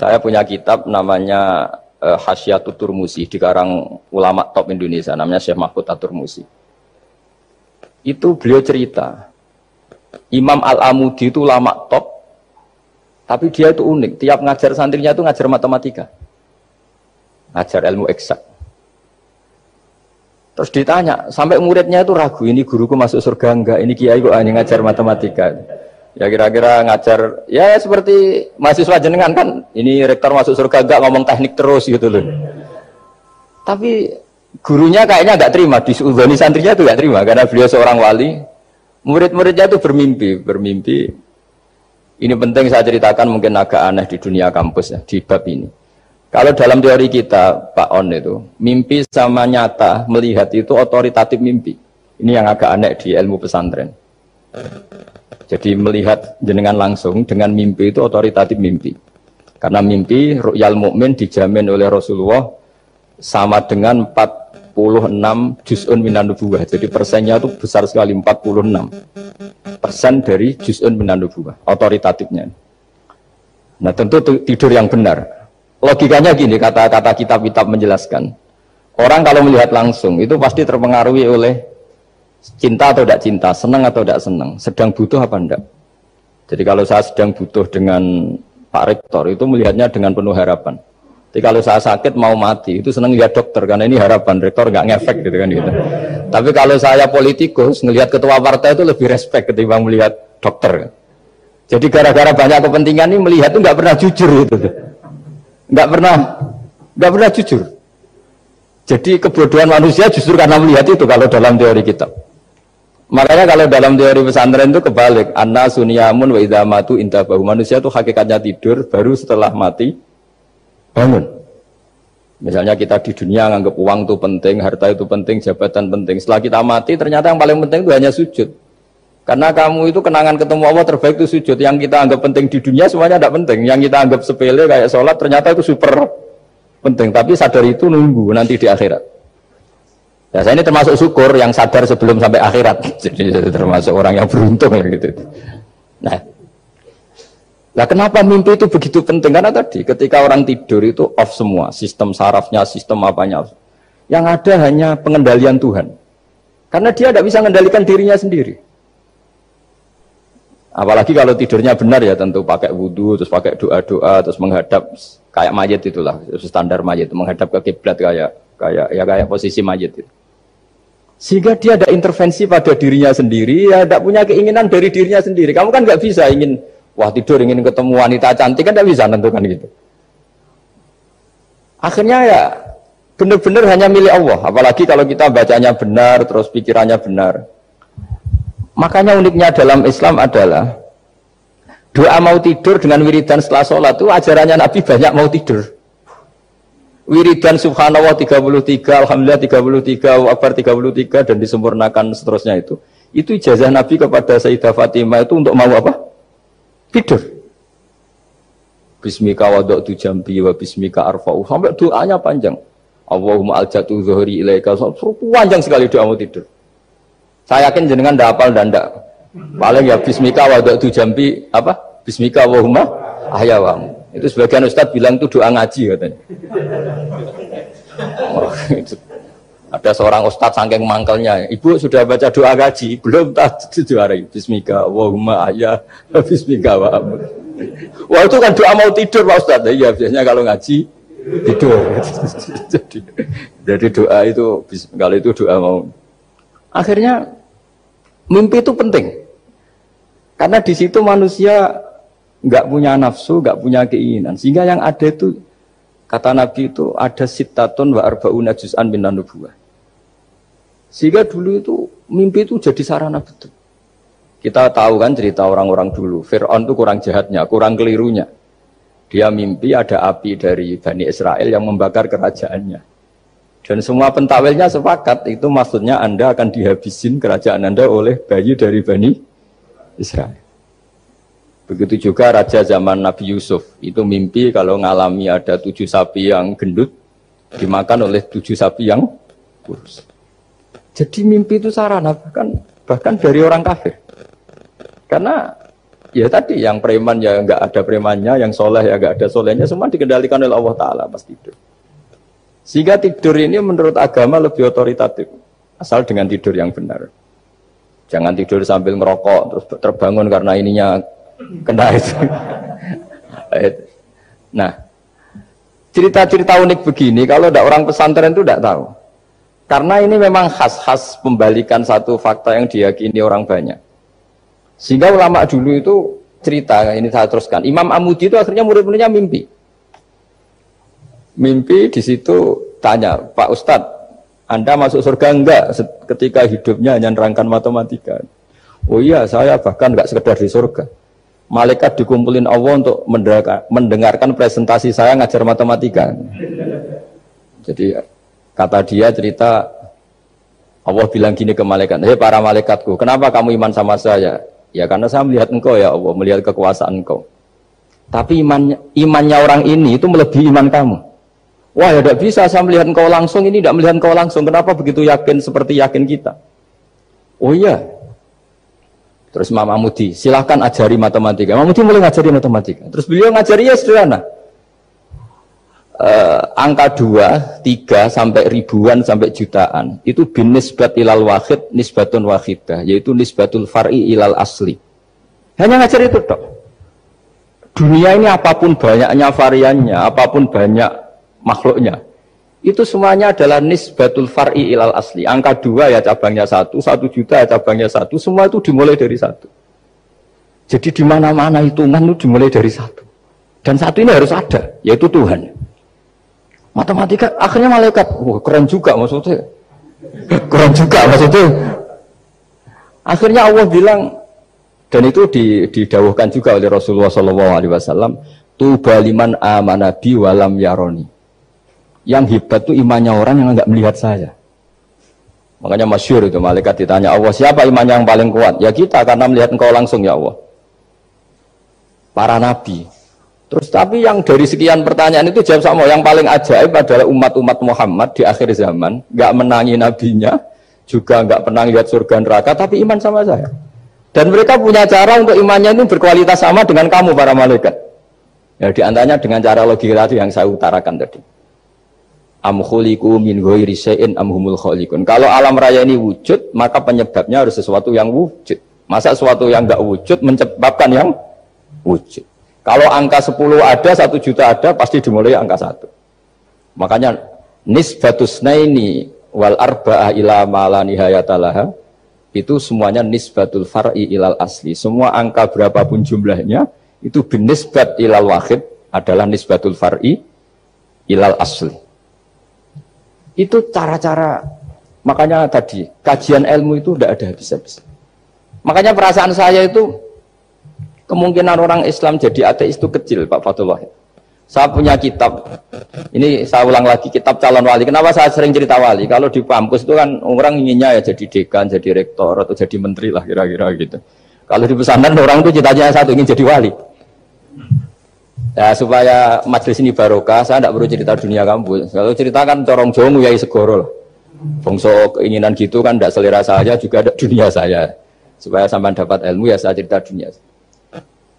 Saya punya kitab namanya Hasyiatut Turmusi, dikarang ulama top Indonesia, namanya Syekh Mahfud At-Turmusi. Itu beliau cerita, Imam Al-Amudi itu ulama top, tapi dia itu unik. Tiap ngajar santrinya itu ngajar matematika, ngajar ilmu eksak. Terus ditanya, sampai muridnya itu ragu, ini guruku masuk surga enggak, ini kiai kok hanya ngajar matematika. Ya kira-kira ngajar, ya seperti mahasiswa jenengan kan, ini rektor masuk surga enggak, ngomong teknik terus gitu loh. Tapi gurunya kayaknya enggak terima, diuzoni santrinya itu enggak terima, karena beliau seorang wali. Murid-muridnya itu bermimpi. Ini penting saya ceritakan, mungkin agak aneh di dunia kampus ya, di bab ini. Kalau dalam teori kita, Pak On itu, mimpi sama nyata, melihat itu otoritatif mimpi. Ini yang agak aneh di ilmu pesantren. Jadi melihat jenengan langsung dengan mimpi itu otoritatif mimpi. Karena mimpi ru'yal mukmin dijamin oleh Rasulullah sama dengan 46 juz'un minan nubuwah. Jadi persennya itu besar sekali, 46% dari juz'un minan nubuwah, otoritatifnya. Nah tentu tidur yang benar. Logikanya gini, kata-kata kitab-kitab menjelaskan. Orang kalau melihat langsung itu pasti terpengaruhi oleh cinta atau tidak cinta, senang atau tidak senang, sedang butuh apa enggak. Jadi kalau saya sedang butuh dengan Pak Rektor itu melihatnya dengan penuh harapan. Jadi kalau saya sakit mau mati itu senang lihat dokter karena ini harapan, Rektor nggak ngefek gitu kan gitu. Tapi kalau saya politikus ngelihat ketua partai itu lebih respect ketimbang melihat dokter. Jadi gara-gara banyak kepentingan ini melihat itu nggak pernah jujur gitu. Nggak pernah jujur. Jadi kebodohan manusia justru karena melihat itu kalau dalam teori kitab. Makanya kalau dalam teori pesantren itu kebalik, anna sunyamun wa idza matu intabahu. Manusia itu hakikatnya tidur, baru setelah mati bangun. Misalnya kita di dunia nganggap uang itu penting, harta itu penting, jabatan penting. Setelah kita mati ternyata yang paling penting itu hanya sujud. Karena kamu itu kenangan ketemu Allah terbaik itu sujud. Yang kita anggap penting di dunia semuanya tidak penting. Yang kita anggap sepele kayak sholat ternyata itu super penting. Tapi sadar itu nunggu nanti di akhirat. Ya, saya ini termasuk syukur yang sadar sebelum sampai akhirat. Jadi termasuk orang yang beruntung ya gitu. Nah, kenapa mimpi itu begitu penting? Karena tadi ketika orang tidur itu off semua, sistem sarafnya, sistem apanya. Yang ada hanya pengendalian Tuhan. Karena dia tidak bisa mengendalikan dirinya sendiri. Apalagi kalau tidurnya benar ya tentu pakai wudhu, terus pakai doa-doa, terus menghadap kayak mayit itulah, standar mayit, menghadap ke kiblat kayak posisi mayit itu. Sehingga dia ada intervensi pada dirinya sendiri, ya tidak punya keinginan dari dirinya sendiri. Kamu kan nggak bisa ingin, wah tidur ingin ketemu wanita cantik kan tidak bisa tentukan gitu. Akhirnya ya benar-benar hanya milik Allah. Apalagi kalau kita bacanya benar, terus pikirannya benar. Makanya uniknya dalam Islam adalah doa mau tidur dengan wiridan setelah sholat itu ajarannya Nabi banyak mau tidur. Wiridan subhanallah 33, alhamdulillah 33, akbar 33 dan disempurnakan seterusnya itu. Itu ijazah Nabi kepada Sayyidah Fatimah itu untuk mau apa? Tidur. Bismika wada'tu jambi wa bismika arfa'u. Sampai doanya panjang. Allahumma aljatu zuhri ilaika. Panjang sekali doa mau tidur. Saya yakin jenengan ndak hafal dan ndak. Paling ya bismika wada'tu jambi apa? Bismika Allahumma ahyawamu. Itu sebagian ustadz bilang itu doa ngaji katanya. Oh, itu. Ada seorang ustadz saking mangkelnya, ibu sudah baca doa ngaji, belum tak juara. Bismika Allahumma ahya, bismika wa amr. Wah itu kan doa mau tidur Pak Ustadz. Iya biasanya kalau ngaji tidur. jadi doa itu kalau itu doa mau. Akhirnya mimpi itu penting. Karena di situ manusia nggak punya nafsu, nggak punya keinginan. Sehingga yang ada itu, kata Nabi itu, ada sittatun wa arba'una juz'an minan nubuwah. Sehingga dulu itu, mimpi itu jadi sarana betul. Kita tahu kan cerita orang-orang dulu, Fir'aun itu kurang jahatnya, kurang kelirunya. Dia mimpi ada api dari Bani Israel yang membakar kerajaannya. Dan semua pentawilnya sepakat, itu maksudnya Anda akan dihabisin kerajaan Anda oleh bayi dari Bani Israel. Begitu juga raja zaman Nabi Yusuf, itu mimpi kalau ngalami ada 7 sapi yang gendut, dimakan oleh 7 sapi yang kurus. Jadi mimpi itu sarana, bahkan dari orang kafir. Karena Ya tadi yang preman ya nggak ada premannya, yang soleh ya nggak ada solehnya, semua dikendalikan oleh Allah Ta'ala pas tidur. Sehingga tidur ini menurut agama lebih otoritatif, asal dengan tidur yang benar. Jangan tidur sambil ngerokok terus terbangun karena ininya kena itu. Nah, cerita-cerita unik begini kalau tidak orang pesantren itu tidak tahu. Karena ini memang khas pembalikan satu fakta yang diyakini orang banyak. Sehingga ulama dulu itu cerita, ini saya teruskan. Imam Amudi itu akhirnya murid-muridnya mimpi. Mimpi di situ tanya, Pak Ustadz, Anda masuk surga enggak ketika hidupnya hanya nerangkan matematika? Oh iya, saya bahkan enggak sekedar di surga. Malaikat dikumpulin Allah untuk mendengarkan presentasi saya ngajar matematika. Jadi kata dia cerita, Allah bilang gini ke malaikat, hei para malaikatku, kenapa kamu iman sama saya? Ya karena saya melihat engkau ya Allah, melihat kekuasaan engkau. Tapi imannya orang ini itu melebihi iman kamu. Wah ya tidak bisa saya melihat engkau langsung, ini tidak melihat engkau langsung. Kenapa begitu yakin seperti yakin kita? Oh iya. Terus Imam Amudi, silahkan ajari matematika. Imam Amudi mulai ngajari matematika. Terus beliau ngajari ya sederhana. Angka 2, 3 sampai ribuan sampai jutaan itu bin nisbat ilal wahid nisbatun wahidah, yaitu nisbatul far'i ilal asli. Hanya ngajar itu dok. Dunia ini apapun banyaknya variannya, apapun banyak makhluknya, itu semuanya adalah nisbatul far'i ilal asli. Angka 2 ya cabangnya 1, 1 juta ya cabangnya 1, semua itu dimulai dari 1. Jadi di mana-mana hitungan itu dimulai dari 1. Dan 1 ini harus ada, yaitu Tuhan. Matematika akhirnya malaikat, wah keren juga maksudnya. Keren juga maksudnya. Akhirnya Allah bilang, dan itu didawuhkan juga oleh Rasulullah SAW, tuba liman amana bi walam yaroni. Yang hebat itu imannya orang yang enggak melihat saya. Makanya masyhur itu malaikat ditanya Allah, siapa imannya yang paling kuat? Ya kita, karena melihat engkau langsung ya Allah. Para nabi. Terus tapi yang dari sekian pertanyaan itu jawab sama, yang paling ajaib adalah umat-umat Muhammad di akhir zaman, nggak menangi nabinya, juga nggak pernah lihat surga neraka, tapi iman sama saya. Dan mereka punya cara untuk imannya itu berkualitas sama dengan kamu para malaikat. Ya diantaranya dengan cara logika tadi yang saya utarakan tadi. Am khuliqu min ghairi syai'in am humul khaliqun. Kalau alam raya ini wujud, maka penyebabnya harus sesuatu yang wujud. Masa sesuatu yang nggak wujud menyebabkan yang wujud. Kalau angka 10 ada, 1 juta ada, pasti dimulai angka 1. Makanya nisbatus naini wal arba'ah ila ma la nihayatalaha, itu semuanya nisbatul far'i ilal asli. Semua angka berapapun jumlahnya itu binisbat ilal wahid adalah nisbatul far'i ilal asli. Itu cara-cara, makanya tadi kajian ilmu itu tidak ada habis-habis. Makanya perasaan saya itu kemungkinan orang Islam jadi ateis itu kecil, Pak Fatullah. Saya punya kitab, ini saya ulang lagi, kitab calon wali. Kenapa saya sering cerita wali? Kalau di kampus itu kan orang inginnya ya jadi dekan, jadi rektor, atau jadi menteri lah kira-kira gitu. Kalau di pesantren orang itu cita-citanya satu, ingin jadi wali. Ya supaya majelis ini barokah, saya tidak perlu cerita dunia kampus. Kalau ceritakan corong jomu ya segoro lah. Bongso keinginan gitu kan tidak selera saya, juga ada dunia saya. Supaya sampai dapat ilmu ya saya cerita dunia.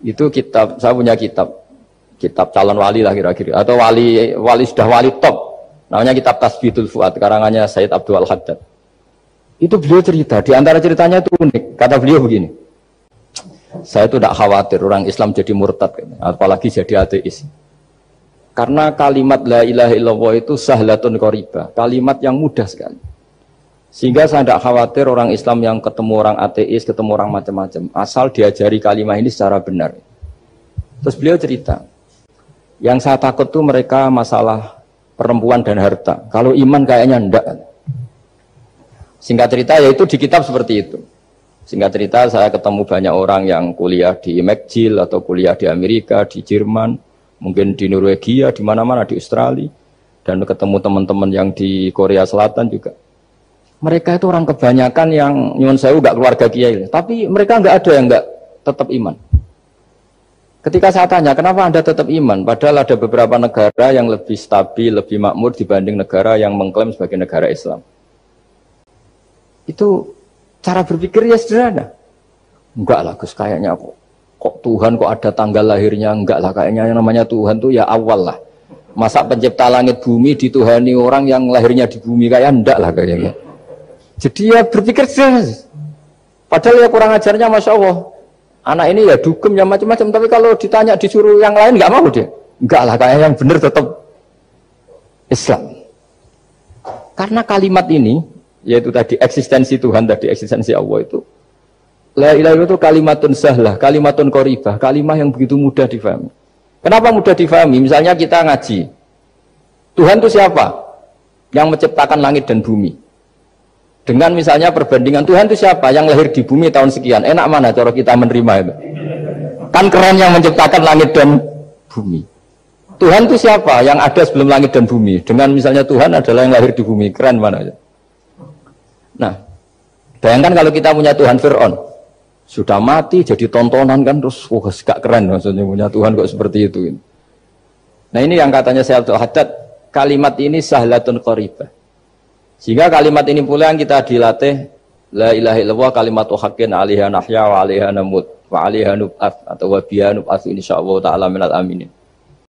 Itu kitab, saya punya kitab calon wali lah kira-kira, atau wali sudah wali top, namanya kitab Tasbihul Fuad, karangannya Sayyid Abdul Al-Haddad. Itu beliau cerita, di antara ceritanya itu unik, kata beliau begini, saya itu tidak khawatir orang Islam jadi murtad, apalagi jadi ateis, karena kalimat la ilaha illallah itu sahlatun qoribah, kalimat yang mudah sekali. Sehingga saya tidak khawatir orang Islam yang ketemu orang ateis, ketemu orang macam-macam, asal diajari kalimat ini secara benar. Terus beliau cerita, yang saya takut tuh mereka masalah perempuan dan harta. Kalau iman kayaknya enggak. Singkat cerita, yaitu di kitab seperti itu. Singkat cerita, saya ketemu banyak orang yang kuliah di McGill atau kuliah di Amerika, di Jerman, mungkin di Norwegia, di mana-mana, di Australia, dan ketemu teman-teman yang di Korea Selatan juga. Mereka itu orang kebanyakan yang nyuwun sewu enggak keluarga kiai, tapi mereka enggak ada yang enggak tetap iman. Ketika saya tanya, kenapa Anda tetap iman? Padahal ada beberapa negara yang lebih stabil, lebih makmur dibanding negara yang mengklaim sebagai negara Islam. Itu cara berpikir ya sederhana. Enggak lah Gus, kayaknya kok Tuhan kok ada tanggal lahirnya? Enggak lah, kayaknya yang namanya Tuhan tuh ya awal lah. Masa pencipta langit bumi dituhani orang yang lahirnya di bumi, kayak enggak lah kayaknya. Jadi ya berpikir jelas. Padahal ya kurang ajarnya Masya Allah. Anak ini ya dugem ya macam-macam, tapi kalau ditanya disuruh yang lain enggak mau dia. Enggak lah, kayak yang benar tetap Islam. Karena kalimat ini, yaitu tadi eksistensi Tuhan, tadi eksistensi Allah itu, la ilaha illallah itu kalimatun sahlah, kalimatun qoribah, kalimah yang begitu mudah difahami. Kenapa mudah difahami? Misalnya kita ngaji, Tuhan itu siapa? Yang menciptakan langit dan bumi. Dengan misalnya perbandingan Tuhan itu siapa? Yang lahir di bumi tahun sekian. Enak mana cara kita menerima itu? Kan keren yang menciptakan langit dan bumi. Tuhan itu siapa? Yang ada sebelum langit dan bumi. Dengan misalnya Tuhan adalah yang lahir di bumi. Keren mana aja. Nah, bayangkan kalau kita punya Tuhan Fir'aun. Sudah mati jadi tontonan kan. Terus wah gak keren maksudnya punya Tuhan kok seperti itu. Nah ini yang katanya Syekh Abdul Haddad. Kalimat ini sahlatun qoribah. Sehingga kalimat ini pula yang kita dilatih. La ilaha illallah kalimatu haqqin alaiha nahya wa alaiha namut wa alaiha nub'ats atau wa biha nub'ats insyaallah ta'ala minal aminin.